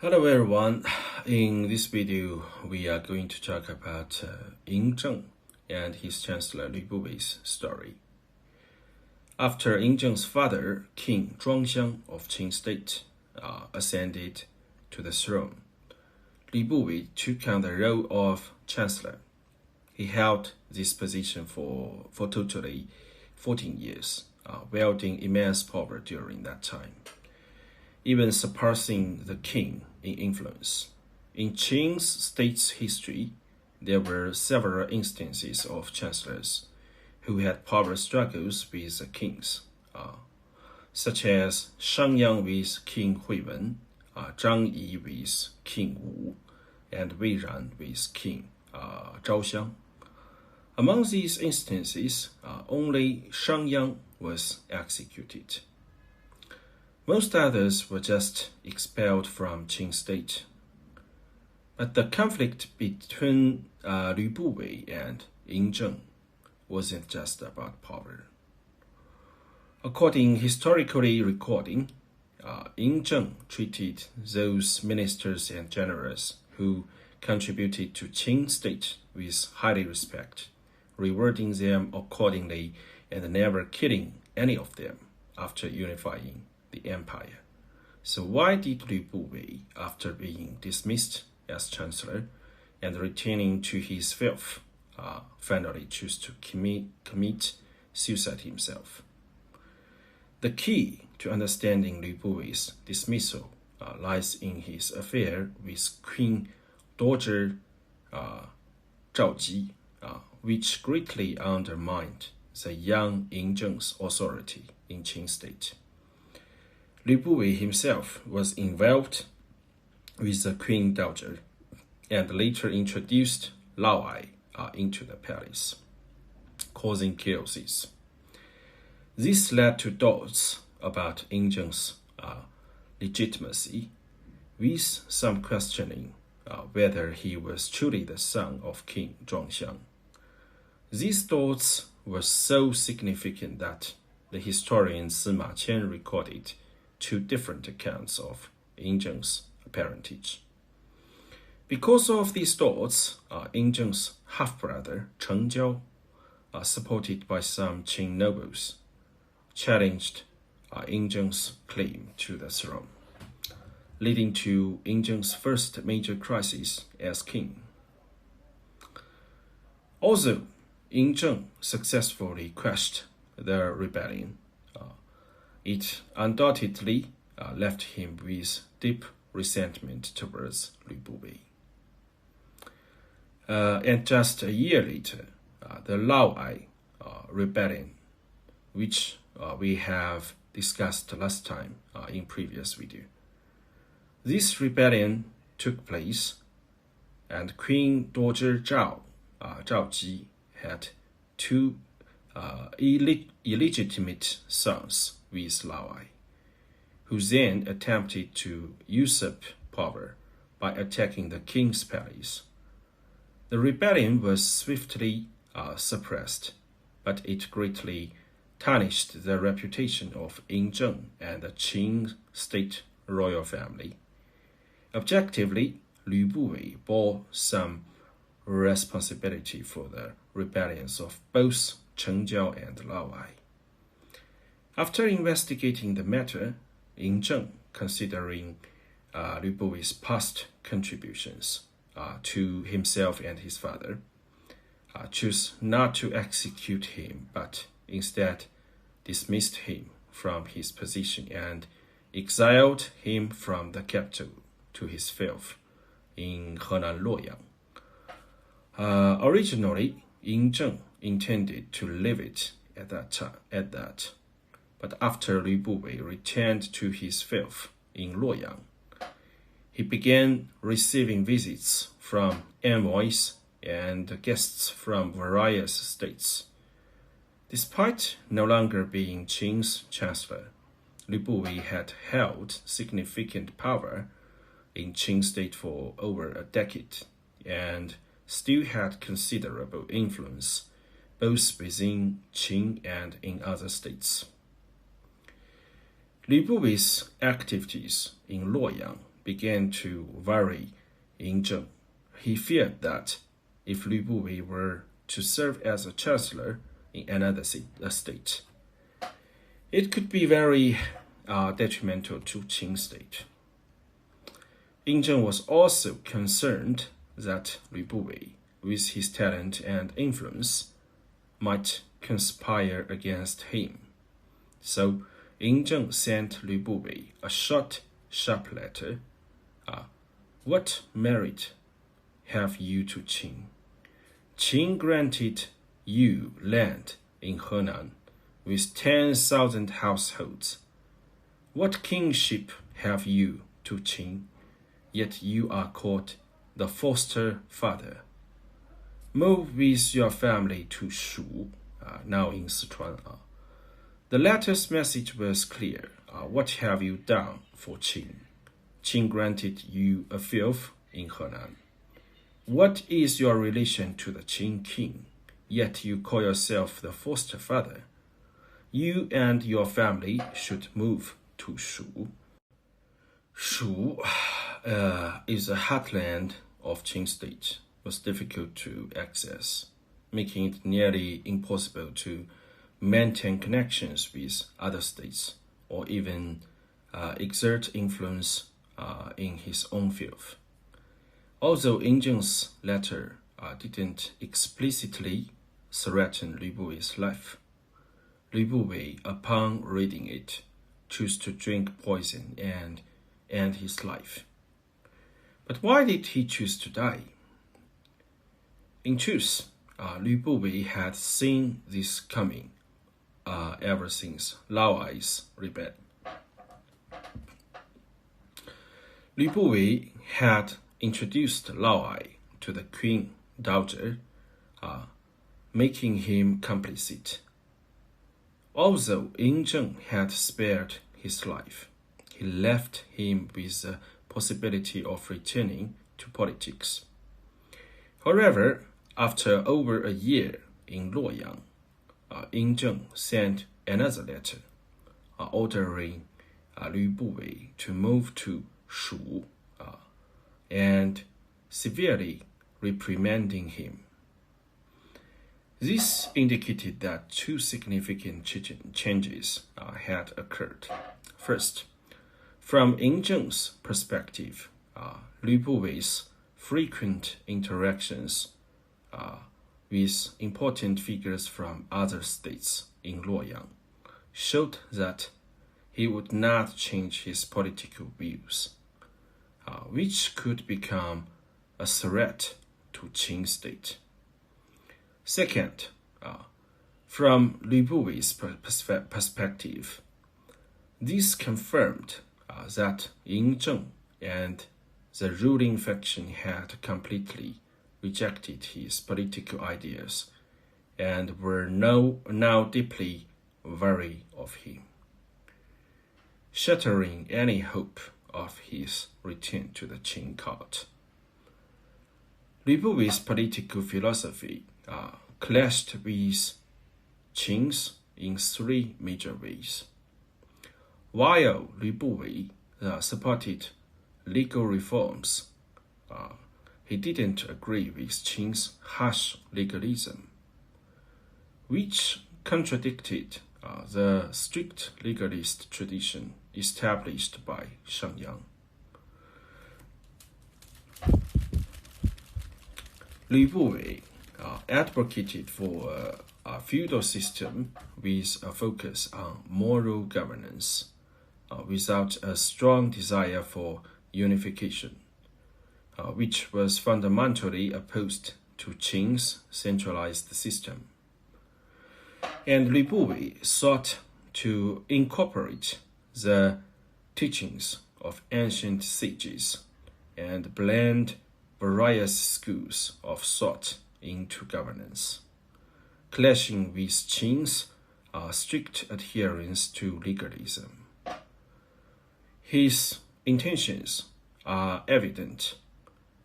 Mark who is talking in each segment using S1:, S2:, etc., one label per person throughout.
S1: Hello everyone, in this video we are going to talk about Ying Zheng and his chancellor Lu Buwei's story. After Ying Zheng's father, King Zhuangxiang of Qin state, ascended to the throne, Lu Buwei took on the role of chancellor. He held this position for totally 14 years, wielding immense power during that time, even surpassing the king in influence. In Qing's state's history, there were several instances of chancellors who had power struggles with the kings, such as Shangyang with King Huiwen, Zhang Yi with King Wu, and Wei Ran with King Zhaoxiang. Among these instances, only Shangyang was executed. Most others were just expelled from Qing state. But the conflict between Lu Buwei and Ying Zheng wasn't just about power. According historically recording, Ying Zheng treated those ministers and generals who contributed to Qing state with highly respect, rewarding them accordingly and never killing any of them after unifying the empire. So why did Lu Buwei, after being dismissed as chancellor and returning to his fief, finally choose to commit suicide himself? The key to understanding Lu Buwei's dismissal lies in his affair with Queen Dowager Zhao Ji, which greatly undermined the young Ying Zheng's authority in Qing state. Lu Buwei himself was involved with the Queen Dowager and later introduced Lu Buwei into the palace, causing chaos. This led to doubts about Ying Zheng's legitimacy, with some questioning whether he was truly the son of King Zhuangxiang. These doubts were so significant that the historian Sima Qian recorded two different accounts of Ying Zheng's parentage. Because of these doubts, Ying Zheng's half-brother Cheng Jiao, supported by some Qing nobles, challenged Ying Zheng's claim to the throne, leading to Ying Zheng's first major crisis as king. Although Ying Zheng successfully quashed the rebellion, it undoubtedly left him with deep resentment towards Lu Buwei. And just a year later, the Lu Buwei rebellion, which we have discussed last time in previous video. This rebellion took place, and Queen Dowager Zhao Ji had two illegitimate sons with Lu Buwei, who then attempted to usurp power by attacking the king's palace. The rebellion was swiftly suppressed, but it greatly tarnished the reputation of Ying Zheng and the Qing state royal family. Objectively, Lu Buwei bore some responsibility for the rebellions of both Cheng Jiao and Lu Buwei. After investigating the matter, Ying Zheng, considering Lu Buwei's past contributions to himself and his father, chose not to execute him, but instead dismissed him from his position and exiled him from the capital to his fief in Henan Luoyang. Originally, Ying Zheng intended to leave it at that, but after Lu Buwei returned to his fief in Luoyang, he began receiving visits from envoys and guests from various states. Despite no longer being Qing's chancellor, Lu Buwei had held significant power in Qing state for over a decade and still had considerable influence both within Qing and in other states. Lu Buwei's activities in Luoyang began to worry Ying Zheng. He feared that if Lu Buwei were to serve as a chancellor in another state, it could be very detrimental to Qing state. Ying Zheng was also concerned that Lu Buwei, with his talent and influence, might conspire against him. So Ying Zheng sent Lu Buwei a short, sharp letter. What merit have you to Qing? Qing granted you land in Henan with 10,000 households. What kingship have you to Qing? Yet you are called the foster father. Move with your family to Shu, now in Sichuan. The letter's message was clear. What have you done for Qing? Qing granted you a fief in Henan. What is your relation to the Qing king? Yet you call yourself the foster father. You and your family should move to Shu. Shu is a heartland of Qing state. Was difficult to access, making it nearly impossible to maintain connections with other states or even exert influence in his own fief. Although Ying Zheng's letter didn't explicitly threaten Lu Buwei's life, Lu Buwei, upon reading it, chose to drink poison and end his life. But why did he choose to die? In truth, Lu Buwei had seen this coming ever since Laoai's rebellion. Lu Buwei had introduced Laoai to the Queen Dowager, making him complicit. Although Ying Zheng had spared his life, he left him with the possibility of returning to politics. However, after over a year in Luoyang, Ying Zheng sent another letter ordering Lu Buwei to move to Shu and severely reprimanding him. This indicated that two significant changes had occurred. First, from Ying Zheng's perspective, Lu Buwei's frequent interactions with important figures from other states in Luoyang showed that he would not change his political views, which could become a threat to Qing state. Second, from Lu Buwei's perspective, this confirmed that Ying Zheng and the ruling faction had completely rejected his political ideas and were now deeply wary of him, shattering any hope of his return to the Qing court. Lu Buwei's political philosophy clashed with Qing's in three major ways. While Lu Buwei supported legal reforms, he didn't agree with Qing's harsh legalism, which contradicted the strict legalist tradition established by Shenyang. Lu Buwei advocated for a feudal system with a focus on moral governance, without a strong desire for unification, which was fundamentally opposed to Qing's centralized system. And Lu Buwei sought to incorporate the teachings of ancient sages and blend various schools of thought into governance, clashing with Qing's strict adherence to legalism. His intentions are evident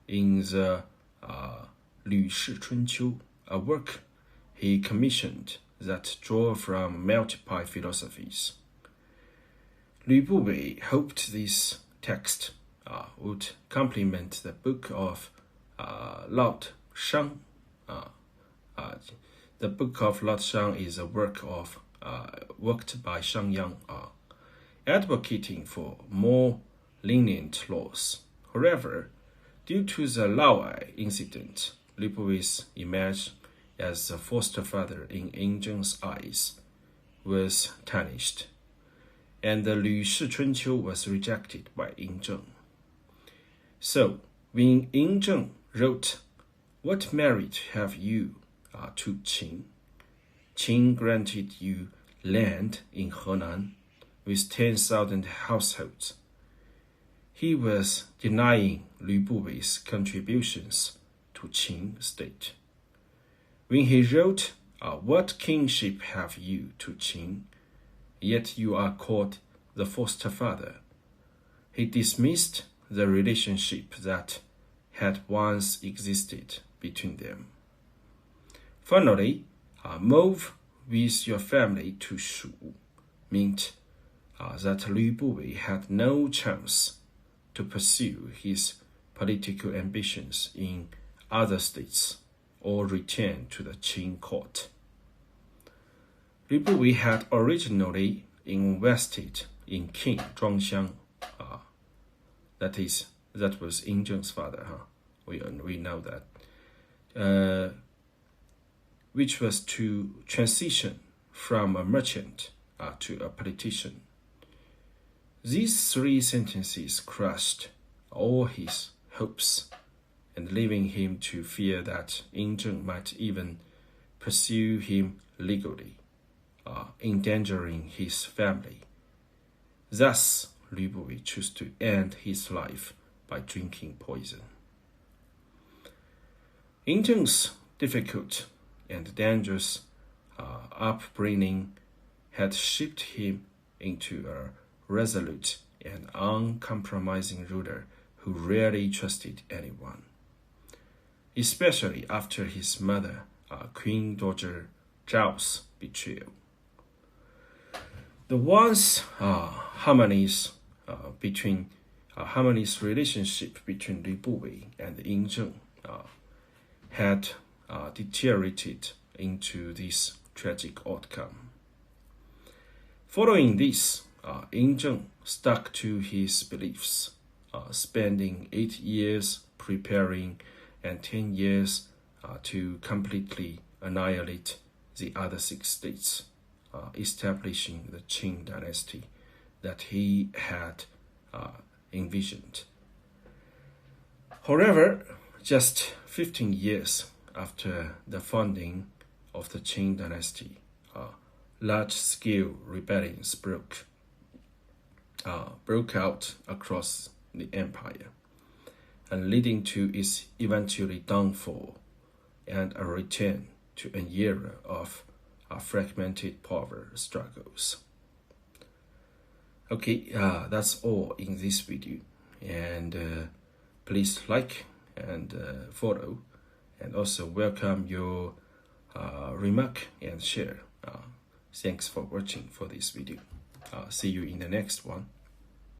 S1: in the Lu Shi Chunqiu, a work he commissioned that draw from multiple philosophies. Lu Buwei hoped this text would complement the book of Lao Shang. The book of Lao Shang is a worked by Shang Yang, advocating for more lenient laws. However, due to the Lu Buwei incident, Lu Buwei's image as the foster father in Ying Zheng's eyes was tarnished, and the Lu Shi Chunqiu was rejected by Ying Zheng. So, when Ying Zheng wrote, "What merit have you to Qin? Qin granted you land in Henan with 10,000 households." He was denying Lu Buwei's contributions to Qin state. When he wrote, "What kingship have you to Qin, yet you are called the foster father," he dismissed the relationship that had once existed between them. Finally, move with your family to Shu meant that Lu Buwei had no chance to pursue his political ambitions in other states or return to the Qin court. Lu Buwei had originally invested in King Zhuangxiang, that was Ying Zheng's father. We know that, which was to transition from a merchant to a politician. These three sentences crushed all his hopes, and leaving him to fear that Ying Zheng might even pursue him legally, endangering his family. Thus, Lu Buwei chose to end his life by drinking poison. Ying Zheng's difficult and dangerous upbringing had shaped him into a resolute and uncompromising ruler who rarely trusted anyone, especially after his mother, Queen Dowager Zhao's betrayal. The once harmonious relationship between Lu Buwei and Ying Zheng had deteriorated into this tragic outcome. Following this, Ying Zheng stuck to his beliefs, spending 8 years preparing and 10 years to completely annihilate the other 6 states, establishing the Qing dynasty that he had envisioned. However, just 15 years after the founding of the Qing dynasty, large-scale rebellions broke out across the empire, and leading to its eventual downfall and a return to an era of fragmented power struggles. Okay, that's all in this video, and please like and follow, and also welcome your remark and share. Thanks for watching for this video. See you in the next one.